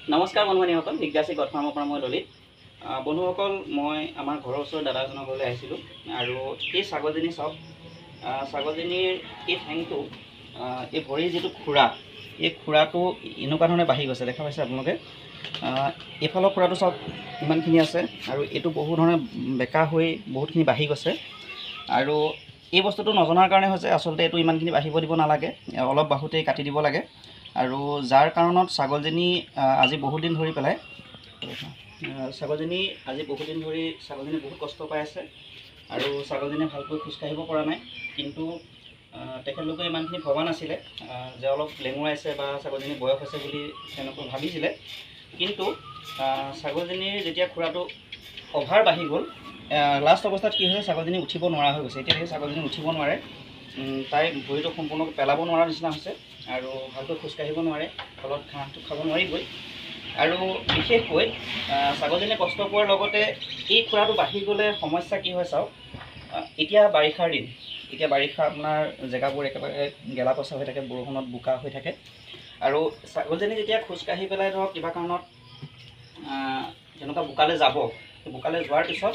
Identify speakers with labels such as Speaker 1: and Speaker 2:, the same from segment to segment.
Speaker 1: নমস্কাৰ বন্ধুবান্ধৱীসকল, জিজ্ঞাসী গড ফাৰ্মৰ পৰা মই ললিত। বন্ধুসকল, মই আমাৰ ঘৰৰ ওচৰৰ দাদা এজনৰ ঘৰলৈ আহিছিলোঁ আৰু এই ছাগলজনী চাওক। ছাগলজনীৰ এই ঠেংটো, এই ভৰিৰ যিটো খুৰা, এই খুৰাটো এনেকুৱা ধৰণে বাঢ়ি গৈছে, দেখা পাইছে আপোনালোকে। এইফালৰ খুৰাটো চাওক ইমানখিনি আছে আৰু এইটো বহু ধৰণে বেকা হৈ বহুতখিনি বাঢ়ি গৈছে। আৰু এই বস্তুটো নজনাৰ কাৰণে হৈছে, আচলতে এইটো ইমানখিনি বাঢ়িব দিব নালাগে, অলপ বাহুতেই কাটি দিব লাগে। আৰু যাৰ কাৰণত ছাগলজনী আজি বহুত দিন ধৰি পেলাই ছাগলজনী বহুত কষ্ট পাই আছে আৰু ছাগলজনীয়ে ভালকৈ খোজকাঢ়িব পৰা নাই। কিন্তু তেখেতলোকে ইমানখিনি ভবা নাছিলে যে অলপ লেঙুৰাইছে বা ছাগলজনী বয়স হৈছে বুলি তেওঁলোকে ভাবিছিলে। কিন্তু ছাগলজনীৰ যেতিয়া খুৰাটো অভাৰ বাঢ়ি গ'ল, লাষ্ট অৱস্থাত কি হৈছে, ছাগলজনী উঠিব নোৱাৰা হৈ গৈছে। এতিয়া ছাগলজনী উঠিব নোৱাৰে, তাই ভৰিটো সম্পূৰ্ণকৈ পেলাব নোৱাৰা নিচিনা হৈছে আৰু ভালকৈ খোজকাঢ়িব নোৱাৰে, ফলত ঘাঁহটো খাব নোৱাৰিবই। আৰু বিশেষকৈ ছাগলজনীয়ে কষ্ট পোৱাৰ লগতে এই খুৰাটো বাঢ়ি গ'লে সমস্যা কি হয় চাওক। এতিয়া বাৰিষাৰ দিন, এতিয়া বাৰিষা আপোনাৰ জেগাবোৰ একেবাৰে গেলা পচা হৈ থাকে, বৰষুণত বোকা হৈ থাকে। আৰু ছাগলজনী যেতিয়া খোজকাঢ়ি পেলাই ধৰক কিবা কাৰণত তেনেকুৱা বোকালৈ যাব, বোকালৈ যোৱাৰ পিছত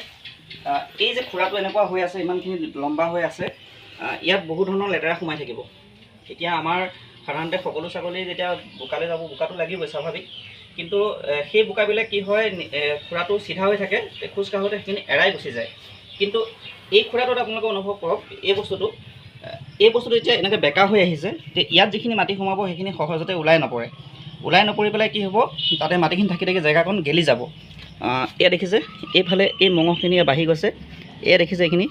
Speaker 1: এই যে খুৰাটো এনেকুৱা হৈ আছে, ইমানখিনি লম্বা হৈ আছে, ইয়াত বহু ধৰণৰ লেতেৰা সোমাই থাকিব। এতিয়া আমাৰ সাধাৰণতে সকলো ছাগলী যেতিয়া বোকালৈ যাব, বোকাটো লাগিবই স্বাভাৱিক। কিন্তু সেই বোকাবিলাক কি হয়, খুৰাটো চিধা হৈ থাকে, খোজ কাঢ়োতে সেইখিনি এৰাই গুচি যায়। কিন্তু এই খুৰাটোত আপোনালোকে অনুভৱ কৰক, এই বস্তুটো এতিয়া এনেকৈ বেকা হৈ আহিছে, যে ইয়াত যিখিনি মাটি সোমাব সেইখিনি সহজতে ওলাই নপৰি পেলাই কি হ'ব, তাতে মাটিখিনি থাকি জেগাকণ গেলি যাব। এয়া দেখিছে, এইফালে এই মঙহখিনি বাঢ়ি গৈছে, এয়া দেখিছে এইখিনি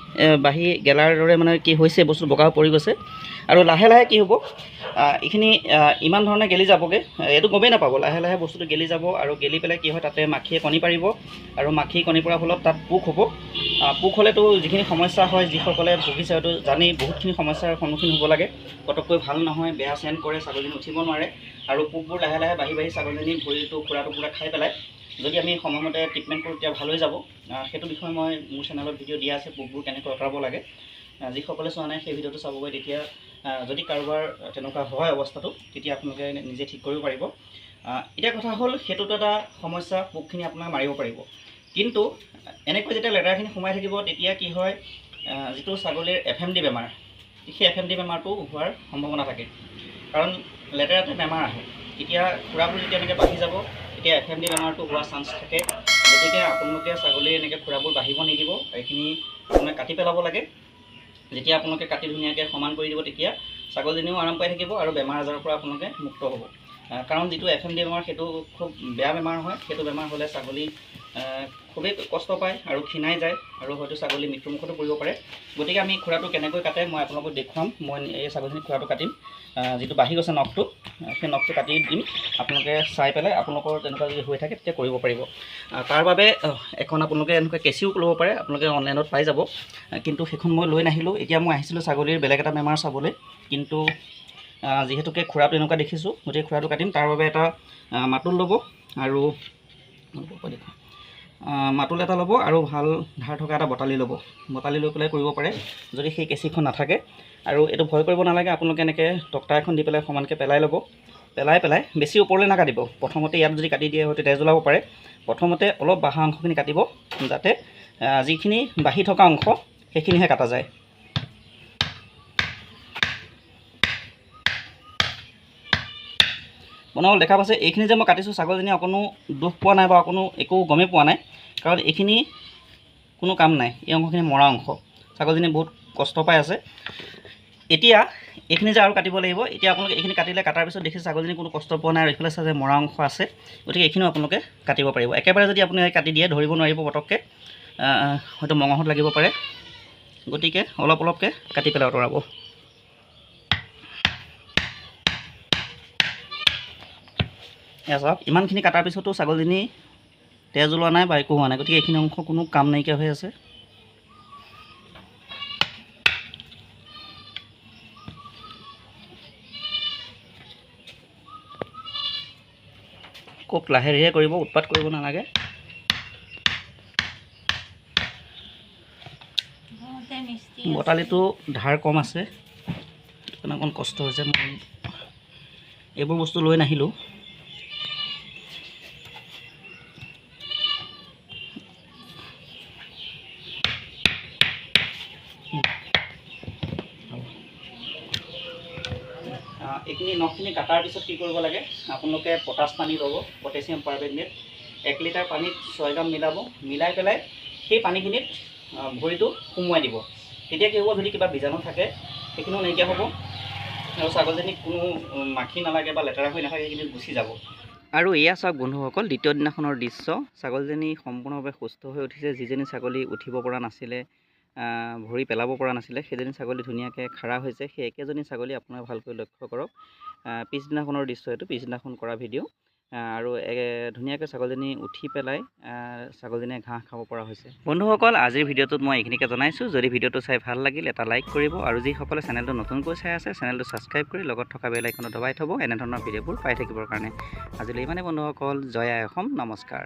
Speaker 1: বাঢ়ি গেলাৰ দৰে মানে কি হৈছে, বস্তু বগা পৰি গৈছে। আৰু লাহে লাহে কি হ'ব, এইখিনি ইমান ধৰণে গেলি যাবগৈ, এইটো গমেই নাপাব। লাহে লাহে বস্তুটো গেলি যাব আৰু গেলি পেলাই কি হয়, তাতে মাখিয়ে কণী পাৰিব আৰু মাখি কণী পৰাৰ ফলত তাত পোক হ'ব। পোক হ'লেতো যিখিনি সমস্যা হয়, যিসকলে ভুগিছে হয়তো জানেই, বহুতখিনি সমস্যাৰ সন্মুখীন হ'ব লাগে। পটককৈ ভাল নহয়, বেয়া চেণ্ট কৰে, ছাগলজনী উঠিব নোৱাৰে আৰু পোকবোৰ লাহে লাহে বাঢ়ি ছাগলজনীৰ ভৰিটো খুৰাটো পূৰা খাই পেলাই। যদি আমি সময়মতে ট্ৰিটমেণ্ট কৰোঁ তেতিয়া ভাল হৈ যাব। সেইটো বিষয়ে মই মোৰ চেনেলত ভিডিঅ' দিয়া আছে, পোকবোৰ কেনেকৈ আঁতৰাব লাগে। যিসকলে চোৱা নাই সেই ভিডিঅ'টো চাবগৈ, তেতিয়া যদি কাৰোবাৰ তেনেকুৱা হয় অৱস্থাটো, তেতিয়া আপোনালোকে নিজে ঠিক কৰিব পাৰিব। এতিয়া কথা হ'ল, সেইটোতো এটা সমস্যা, পোকখিনি আপোনাক মাৰিব পাৰিব। কিন্তু এনেকৈ যেতিয়া লেতেৰাখিনি সোমাই থাকিব, তেতিয়া কি হয়, যিটো ছাগলীৰ FMD বেমাৰ, সেই FMD বেমাৰটো হোৱাৰ সম্ভাৱনা থাকে। কাৰণ লেতেৰাতে বেমাৰ আহে। এতিয়া খুৰাবোৰ যেতিয়া এনেকৈ বাঢ়ি যাব, তেতিয়া FMD বেমাৰটো হোৱাৰ চান্স থাকে। গতিকে আপোনালোকে ছাগলীৰ এনেকৈ খুৰাবোৰ বাঢ়িব নিদিব, এইখিনি আপোনাক কাটি পেলাব লাগে। যেতিয়া আপোনালোকে কাটি ধুনীয়াকৈ সমান কৰি দিব, তেতিয়া ছাগলজনীও আৰাম পাই থাকিব আৰু বেমাৰ আজাৰৰ পৰা আপোনালোকে মুক্ত হ'ব। কাৰণ যিটো FMD বেমাৰ, সেইটো খুব বেয়া বেমাৰ হয়। সেইটো বেমাৰ হ'লে ছাগলী খুবেই কষ্ট পায় আৰু ক্ষীণাই যায় আৰু হয়তো ছাগলী মৃত্যুমুখতো পৰিব পাৰে। গতিকে আমি খুৰাটো কেনেকৈ কাটে মই আপোনালোকক দেখুৱাম। মই এই ছাগলীজনীৰ খুৰাটো কাটিম, যিটো বাঢ়ি গৈছে নখটো, সেই নখটো কাটি দিম। আপোনালোকে চাই পেলাই আপোনালোকৰ তেনেকুৱা যদি হৈ থাকে তেতিয়া কৰিব পাৰিব। তাৰ বাবে এখন আপোনালোকে এনেকুৱা কেঁচিও ল'ব পাৰে, আপোনালোকে অনলাইনত পাই যাব। কিন্তু সেইখন মই লৈ নাহিলোঁ। এতিয়া মই আহিছিলোঁ ছাগলীৰ বেলেগ এটা বেমাৰ চাবলৈ। কিন্তু যিহেতুকে খুৰাটো এনেকুৱা দেখিছোঁ, গতিকে খুৰাটো কাটিম। তাৰ বাবে এটা মাতুল ল'ব আৰু মাতুল এটা ল'ব আৰু ভাল ধাৰ থকা এটা বটালি ল'ব। বটালি লৈ পেলাই কৰিব পাৰে, যদি সেই কেঁচিখন নাথাকে। আৰু এইটো ভয় কৰিব নালাগে, আপোনালোকে এনেকৈ তক্তা এখন দি পেলাই সমানকৈ পেলাই ল'ব। পেলাই বেছি ওপৰলৈ নাকাটিব। প্ৰথমতে ইয়াত যদি কাটি দিয়ে হয়তো তেজ ওলাব পাৰে। প্ৰথমতে অলপ বাঢ়া অংশখিনি কাটিব, যাতে যিখিনি বাঢ়ি থকা অংশ সেইখিনিহে কাটা যায়। বনাবলৈ দেখা পাইছে, এইখিনি যে মই কাটিছোঁ, ছাগলজনী অকণো দুখ পোৱা নাই বা অকণো একো গমেই পোৱা নাই, কাৰণ এইখিনি কোনো কাম নাই। এই অংশখিনি মৰা অংশ, ছাগলজনী বহুত কষ্ট পাই আছে। এতিয়া এইখিনি যে আৰু কাটিব লাগিব। এতিয়া আপোনালোকে এইখিনি কাটিলে, কাটাৰ পিছত দেখিছে ছাগলজনী কোনো কষ্ট পোৱা নাই আৰু এইফালে চাই যে মৰা অংশ আছে। গতিকে এইখিনিও আপোনালোকে কাটিব পাৰিব। একেবাৰে যদি আপুনি কাটি দিয়ে, ধৰিব নোৱাৰিব পটককৈ, হয়তো মঙহত লাগিব পাৰে। গতিকে অলপ অলপকৈ কাটি পেলাই আঁতৰাব। এয়া চাওক, ইমানখিনি কাটাৰ পিছতো ছাগলজনী তেজ ওলোৱা নাই বা একো হোৱা নাই। গতিকে এইখিনি অংশ কোনো কাম নাইকিয়া হৈ আছে। খুব লাহে ধীৰে কৰিব, উৎপাত কৰিব নালাগে। বটালিটো ধাৰ কম আছে, সেইকাৰণে অকণ কষ্ট হৈছে। মই এইবোৰ বস্তু লৈ নাহিলোঁ। এইখিনি নখখিনি কাটাৰ পিছত কি কৰিব লাগে, আপোনালোকে পটাছ পানী ল'ব, পটেছিয়াম পাৰমেংগনেট 1 লিটাৰ পানীত 6 গ্ৰাম মিলাব, মিলাই পেলাই সেই পানীখিনিত ভৰিটো সুমুৱাই দিব। তেতিয়া কি হ'ব, যদি কিবা বীজাণু থাকে সেইখিনিও নাইকিয়া হ'ব আৰু ছাগলজনীক কোনো মাখি নালাগে বা লেতেৰা হৈ নাথাকে, সেইখিনি গুচি যাব। আৰু এয়া চাওক বন্ধুসকল, দ্বিতীয় দিনাখনৰ দৃশ্য। ছাগলজনী সম্পূৰ্ণভাৱে সুস্থ হৈ উঠিছে। যিজনী ছাগলী উঠিব পৰা নাছিলে, ভৰি পেলাব পৰা নাছিলে, সেইজনী ছাগলী ধুনীয়াকৈ খাৰা হৈছে। সেই একেজনী ছাগলী আপোনালোকে ভালকৈ লক্ষ্য কৰক। পিছদিনাখনৰ দৃশ্য এইটো, পিছদিনাখন কৰা ভিডিঅ'। আৰু ধুনীয়াকৈ ছাগলজনী উঠি পেলাই ছাগলজনীয়ে ঘাঁহ খাব পৰা হৈছে। বন্ধুসকল, আজিৰ ভিডিঅ'টোত মই এইখিনিকে জনাইছোঁ। যদি ভিডিঅ'টো চাই ভাল লাগিল এটা লাইক কৰিব, আৰু যিসকলে চেনেলটো নতুনকৈ চাই আছে চেনেলটো ছাবস্ক্ৰাইব কৰি লগত থকা বেল আইকনটো দবাই থ'ব এনেধৰণৰ ভিডিঅ'বোৰ পাই থাকিবৰ কাৰণে। আজিলৈ ইমানেই বন্ধুসকল, জয় আই অসম, নমস্কাৰ।